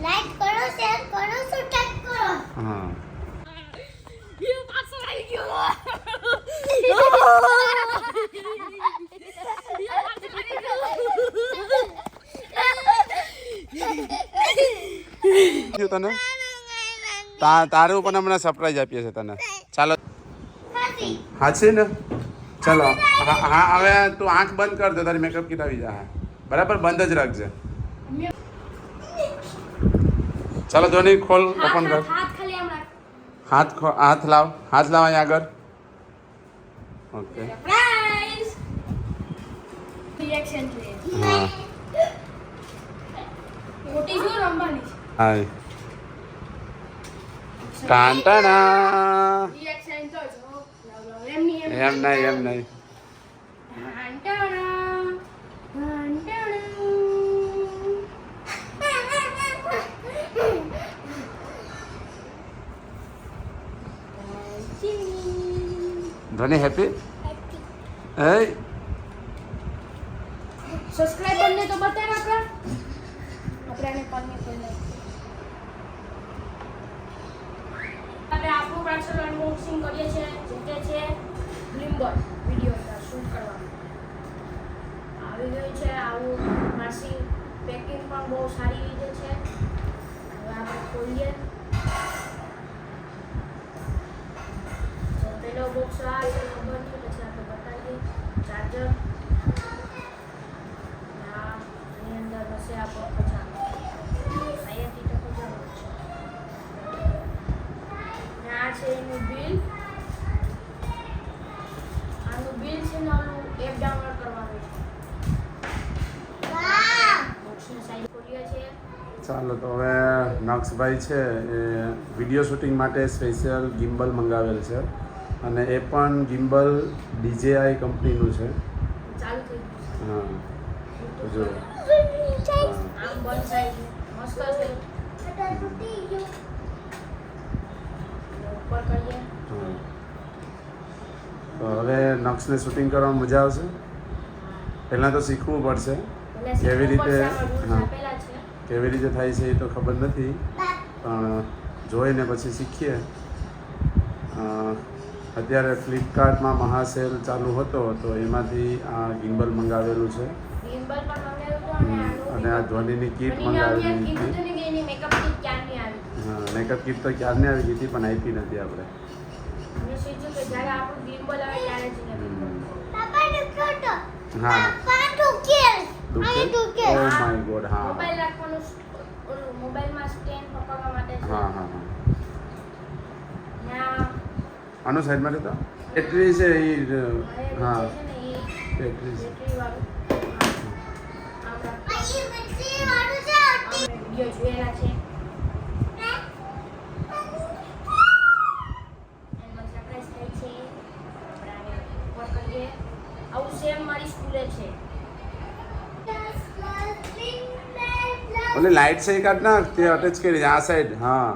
Like કરો, share કરો, subscribe કરો. હા ये पास आई गयो. તને તારું પણ હમણાં સરપ્રાઈઝ આપીએ છે તને. ચાલો હા છે ને ચાલો હા હવે તું આંખ બંધ કર દે તારી મેકઅપ કીટ આવી જાય બરાબર બંધ જ રાખજે. ચાલો ધોની ખોલ ઓપન કર. હાથ લાવ અહીંયા આગળ. ઓકે રિએક્શન છે. હા મોટી જો રંબાની હાય ટાંટાણા રિએક્શન તો જો એમ નહીં એમ નહીં ધોની હેપી હે સબસ્ક્રાઇબર ને તો બતાવ આપણે આને કોલને આપણે આપણું પાર્સલ અનબોક્સિંગ કરીએ છીએ જે છે ગ્લિમ્બર વિડિયો શૂટ કરવાનું આવી ગયું છે. આવું માસી પેકિંગ પણ બહુ સારી રીતે છે. હવે આપણે ખોલીએ. પેલો બોક્સ આ છે ખબર નહીં પછી આપણે બતાવીએ. ચાર્જર આની અંદર હશે આપણો ખજાનો. અહીંયાથી તો ખજાનો છે. આ છે એનું બિલ. આનું બિલ છે ને ઓલું એપ ડાઉનલોડ કરવાનું છે. બોક્સની સાઈડ ખોલીએ છીએ. ચાલો તો હવે નક્ષભાઈ છે એ વિડીયો શૂટિંગ માટે સ્પેશિયલ ગિમ્બલ મંગાવેલ છે અને એ પણ ગિમ્બલ DJI કંપનીનું છે. ચાલુ થઈ ગયું. હા તો જો આમ બંધ સાઈડ મસ્ત છે. ઉપર કરીએ. હા તો હવે નક્ષને શૂટિંગ કરવામાં મજા આવશે. પહેલાં તો શીખવું પડશે કેવી રીતે હા કેવી રીતે થાય છે એ તો ખબર નથી પણ જોઈને પછી શીખીએ. અત્યારે ફ્લિપકાર્ટમાં મહાસેલ ચાલુ હતો તો એમાંથી આ ગિમ્બલ મંગાવેલું છે ગિમ્બલ પણ મંગાવ્યું અને આ ધોનીની કીટ મંગાવેલી હતી. મેકઅપ કીટ ક્યારની આવી. હા મેકઅપ કીટ તો ક્યારની આવી ગઈ હતી પણ આપી નથી આપણે. મેં સીધું કે જ્યારે આપણું ગિમ્બલ આવે ત્યારે જ એને હા દુકે ઓ માય ગોડ હા મોબાઈલ રાખવાનું ઓલું મોબાઈલમાં સ્ટેન્ડ પકડવા માટે છે. હા હા હા ત્યાં આનો સાઈડમાં રહેતો બેટરી છે એ હા છે ને એ બેટરી છે. બેટરી વાળું વિડીયો જોયેલા છે. એમાં સરપ્રાઈઝ થાય છે. આપણે આને ઉપર કરીએ. આવું સેમ મારી સ્કૂલે છે. ઓલી લાઈટ છે એ કાઢ નાખ તે અટેચ કરી આ સાઈડ હા